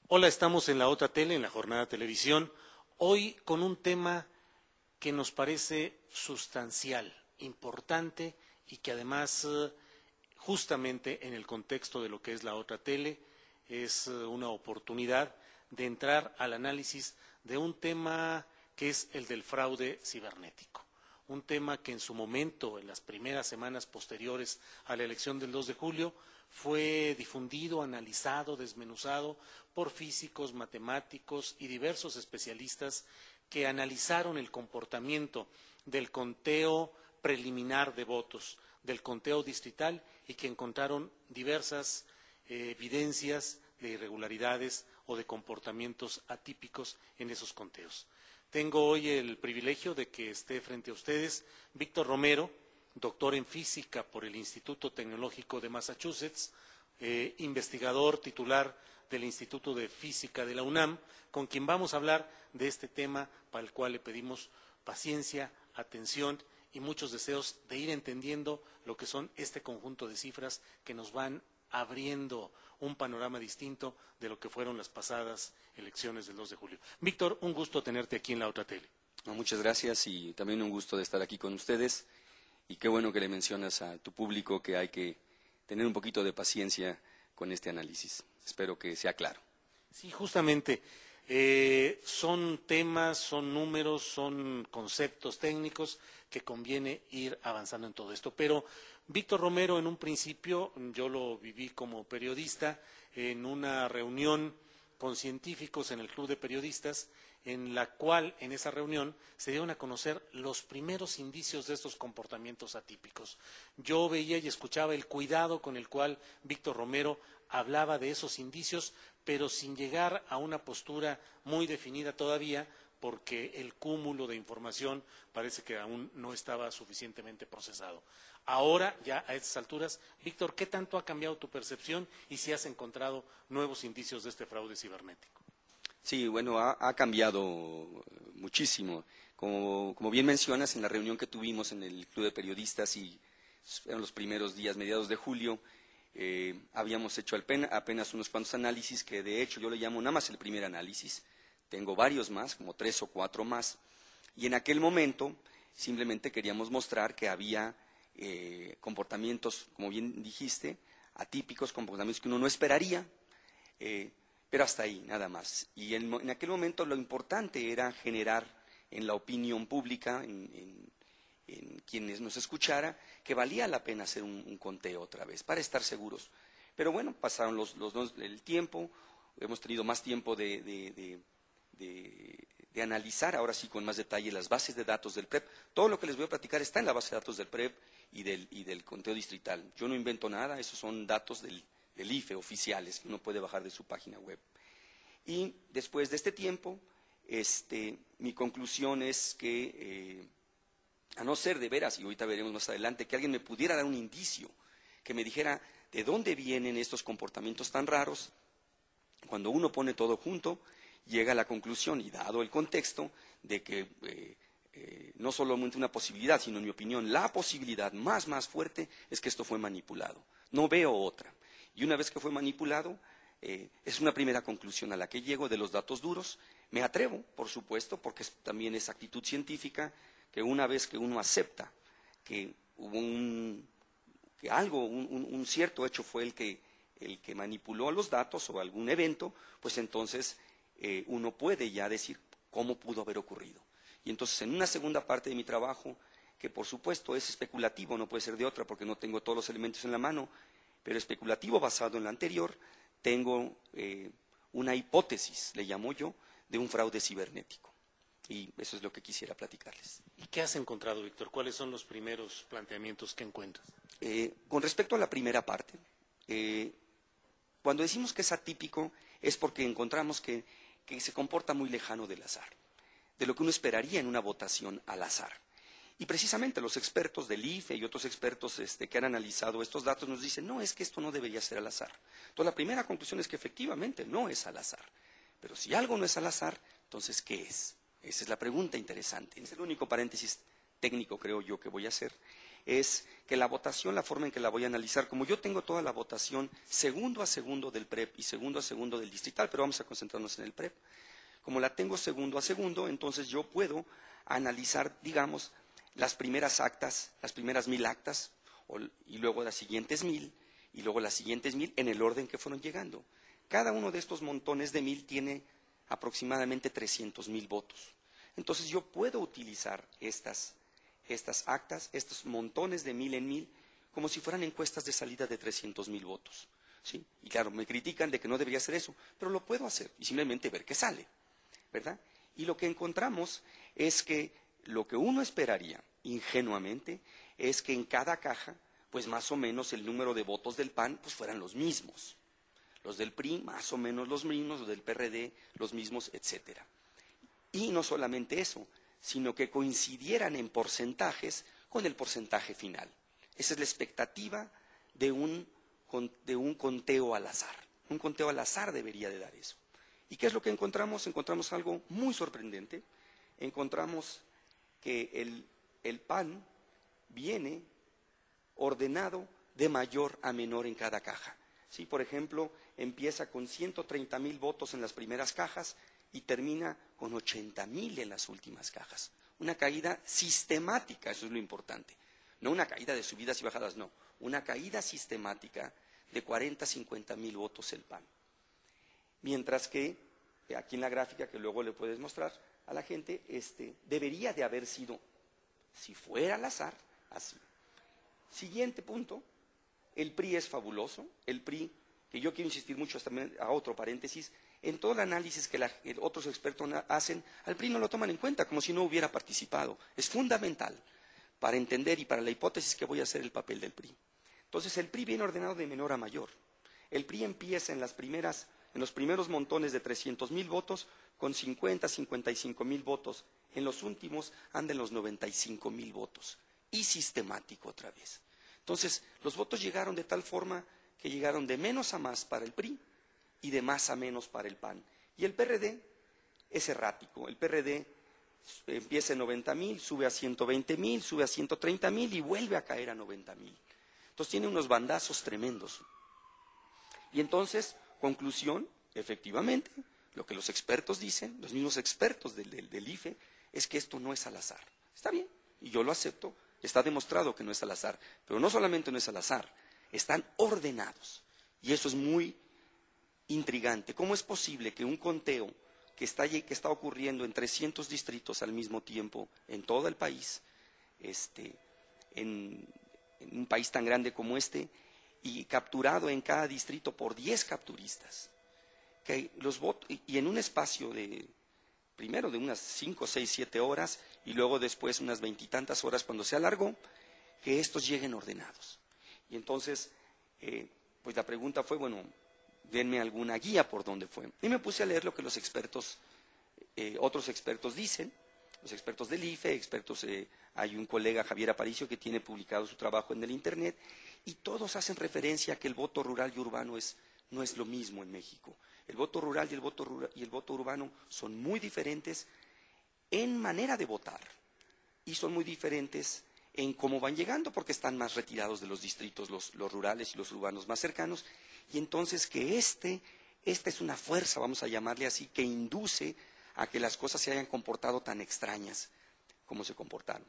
Hola, estamos en la otra tele, en la jornada televisión, hoy con un tema que nos parece sustancial, importante y que además, justamente en el contexto de lo que es la otra tele, es una oportunidad de entrar al análisis de un tema que es el del fraude cibernético. Un tema que en su momento, en las primeras semanas posteriores a la elección del 2 de julio, fue difundido, analizado, desmenuzado por físicos, matemáticos y diversos especialistas que analizaron el comportamiento del conteo preliminar de votos, del conteo distrital y que encontraron diversas evidencias de irregularidades o de comportamientos atípicos en esos conteos. Tengo hoy el privilegio de que esté frente a ustedes Víctor Romero, doctor en física por el Instituto Tecnológico de Massachusetts, investigador titular del Instituto de Física de la UNAM, con quien vamos a hablar de este tema para el cual le pedimos paciencia, atención y muchos deseos de ir entendiendo lo que son este conjunto de cifras que nos van abriendo un panorama distinto de lo que fueron las pasadas elecciones del 2 de julio. Víctor, un gusto tenerte aquí en la otra tele. Muchas gracias y también un gusto de estar aquí con ustedes. Y qué bueno que le mencionas a tu público que hay que tener un poquito de paciencia con este análisis. Espero que sea claro. Sí, justamente. Son temas, son números, son conceptos técnicos que conviene ir avanzando en todo esto. Pero Víctor Romero, en un principio, yo lo viví como periodista en una reunión con científicos en el Club de Periodistas, en la cual, en esa reunión, se dieron a conocer los primeros indicios de estos comportamientos atípicos. Yo veía y escuchaba el cuidado con el cual Víctor Romero hablaba de esos indicios, pero sin llegar a una postura muy definida todavía, porque el cúmulo de información parece que aún no estaba suficientemente procesado. Ahora, ya a estas alturas, Víctor, ¿qué tanto ha cambiado tu percepción y si has encontrado nuevos indicios de este fraude cibernético? Sí, bueno, ha cambiado muchísimo. Como bien mencionas, en la reunión que tuvimos en el Club de Periodistas y en los primeros días, mediados de julio, habíamos hecho apenas unos cuantos análisis que de hecho yo le llamo nada más el primer análisis. Tengo varios más, como 3 o 4 más. Y en aquel momento simplemente queríamos mostrar que había comportamientos, como bien dijiste, atípicos, comportamientos que uno no esperaría, pero hasta ahí, nada más. Y en aquel momento lo importante era generar en la opinión pública, en quienes nos escuchara, que valía la pena hacer un conteo otra vez, para estar seguros. Pero bueno, pasaron el tiempo, hemos tenido más tiempo de analizar, ahora sí con más detalle, las bases de datos del PREP. Todo lo que les voy a platicar está en la base de datos del PREP y del conteo distrital. Yo no invento nada, esos son datos del IFE oficiales que uno puede bajar de su página web. Y después de este tiempo, mi conclusión es que, a no ser de veras, y ahorita veremos más adelante, que alguien me pudiera dar un indicio, que me dijera de dónde vienen estos comportamientos tan raros, cuando uno pone todo junto, llega a la conclusión, y dado el contexto, de que no solamente una posibilidad, sino en mi opinión, la posibilidad más fuerte es que esto fue manipulado. No veo otra. Y una vez que fue manipulado, es una primera conclusión a la que llego de los datos duros. Me atrevo, por supuesto, porque también es actitud científica, que una vez que uno acepta que hubo un cierto hecho fue el que manipuló los datos o algún evento, pues entonces uno puede ya decir cómo pudo haber ocurrido. Y entonces en una segunda parte de mi trabajo, que por supuesto es especulativo, no puede ser de otra porque no tengo todos los elementos en la mano, pero especulativo basado en la anterior, tengo una hipótesis, le llamo yo, de un fraude cibernético. Y eso es lo que quisiera platicarles. ¿Y qué has encontrado, Víctor? ¿Cuáles son los primeros planteamientos que encuentras? Con respecto a la primera parte, cuando decimos que es atípico es porque encontramos que se comporta muy lejano del azar, de lo que uno esperaría en una votación al azar. Y precisamente los expertos del IFE y otros expertos que han analizado estos datos nos dicen, no, es que esto no debería ser al azar. Entonces la primera conclusión es que efectivamente no es al azar. Pero si algo no es al azar, entonces ¿qué es? Esa es la pregunta interesante. Es el único paréntesis técnico creo yo que voy a hacer, es que la votación, la forma en que la voy a analizar, como yo tengo toda la votación segundo a segundo del PREP y segundo a segundo del distrital, pero vamos a concentrarnos en el PREP, como la tengo segundo a segundo, entonces yo puedo analizar, digamos, las primeras actas, las primeras 1000 actas, y luego las siguientes 1000, y luego las siguientes 1000, en el orden que fueron llegando. Cada uno de estos montones de 1000 tiene aproximadamente 300,000 votos. Entonces yo puedo utilizar estas actas, estos montones de 1000 en 1000, como si fueran encuestas de salida de 300,000 votos. ¿Sí? Y claro, me critican de que no debería hacer eso, pero lo puedo hacer y simplemente ver qué sale, ¿verdad? Y lo que encontramos es que lo que uno esperaría, ingenuamente, es que en cada caja, pues más o menos el número de votos del PAN pues fueran los mismos. Los del PRI más o menos los mismos, los del PRD los mismos, etcétera. Y no solamente eso, sino que coincidieran en porcentajes con el porcentaje final. Esa es la expectativa de un conteo al azar. Un conteo al azar debería de dar eso. ¿Y qué es lo que encontramos? Encontramos algo muy sorprendente. Encontramos que el PAN viene ordenado de mayor a menor en cada caja. ¿Sí? Por ejemplo, empieza con 130,000 votos en las primeras cajas y termina con 80,000 en las últimas cajas. Una caída sistemática, eso es lo importante. No una caída de subidas y bajadas, no. Una caída sistemática de 40, 50,000 votos el PAN. Mientras que, aquí en la gráfica que luego le puedes mostrar a la gente, debería de haber sido, si fuera al azar, así. Siguiente punto, el PRI es fabuloso, el PRI, que yo quiero insistir mucho también a otro paréntesis, en todo el análisis que otros expertos hacen, al PRI no lo toman en cuenta, como si no hubiera participado. Es fundamental para entender y para la hipótesis que voy a hacer el papel del PRI. Entonces, el PRI viene ordenado de menor a mayor. El PRI empieza en los primeros montones de 300,000 votos con 50, 55,000 votos. En los últimos anda en los 95,000 votos. Y sistemático otra vez. Entonces, los votos llegaron de tal forma que llegaron de menos a más para el PRI y de más a menos para el PAN. Y el PRD es errático. El PRD empieza en 90,000, sube a 120,000, sube a 130,000 y vuelve a caer a 90,000. Entonces tiene unos bandazos tremendos. Y entonces, conclusión, efectivamente, lo que los expertos dicen, los mismos expertos del IFE, es que esto no es al azar. Está bien, y yo lo acepto, está demostrado que no es al azar. Pero no solamente no es al azar, están ordenados. Y eso es muy intrigante. ¿Cómo es posible que un conteo que está ocurriendo en 300 distritos al mismo tiempo en todo el país, en un país tan grande como este, y capturado en cada distrito por 10 capturistas, que los votos, y en un espacio primero de unas 5, 6, 7 horas, y luego después unas 20 y tantas horas cuando se alargó, que estos lleguen ordenados? Y entonces, pues la pregunta fue, bueno, denme alguna guía por dónde fue. Y me puse a leer lo que los expertos, otros expertos dicen, los expertos del IFE, hay un colega, Javier Aparicio, que tiene publicado su trabajo en el Internet, y todos hacen referencia a que el voto rural y urbano no es lo mismo en México. El voto rural y el voto urbano son muy diferentes en manera de votar, y son muy diferentes en cómo van llegando, porque están más retirados de los distritos, los rurales y los urbanos más cercanos, y entonces que esta es una fuerza, vamos a llamarle así, que induce a que las cosas se hayan comportado tan extrañas como se comportaron.